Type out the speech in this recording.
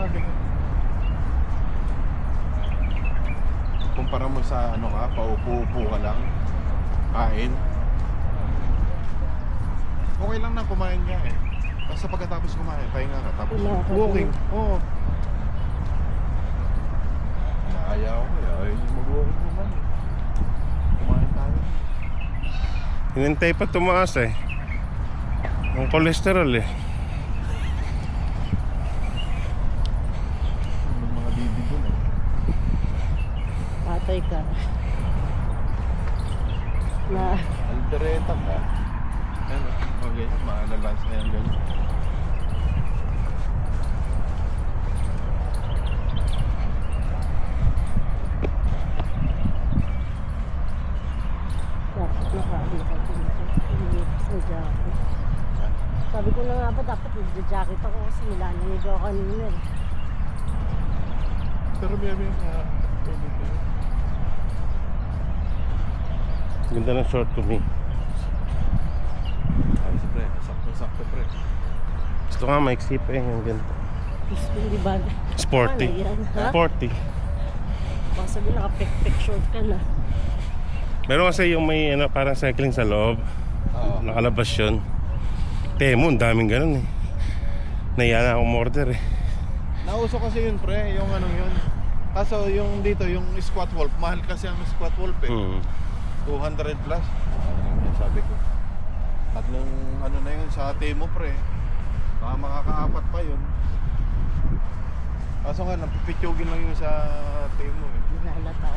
talaga. Kumpara mo sa ano ka, paupo-upo ka lang, kain. Okay lang na kumain ka eh. Basta pagkatapos kumain, pahinga ka, tapos walking. Oo. Naayaw ko eh, ayaw niyo mag-walking naman eh. Kumain tayo. Hinintay pa tumaas eh. Ang cholesterol eh. May mga bibig dun eh. Patay ka. Na, Aldereta ka. Yan o. Okay, maalalas na yan ganyan. dapat nakaano ka dito. Sa jacket. Sabi ko na nga ba, dapat nagja-jacket ako kasi nilalamig ako kanina eh. Pero may pwede ka. Ganda ng short to me. Ayos pre, sakto-sakto pre. Gusto nga maiksi pa eh. Yung ganito. Gusto ko di ba? Sporty. Ano yan, ha? Sporty. Baka sabi naka-pek-pek short ka na. Meron kasi yung may ano, parang cycling sa loob. Oo. Nakalabas yun. Temo, ang daming ganun eh. Nahiya na akong order eh. Nauso kasi yun pre, yung anong yun. Kaso yung dito, yung squat wolf, mahal kasi ang squat wolf eh. 200 plus. Yung sabi ko. At nung ano na yun sa Temo pre, baka makakaapat pa yun. Kaso nga, napipitsugin lang yun sa Temo eh. Nilalata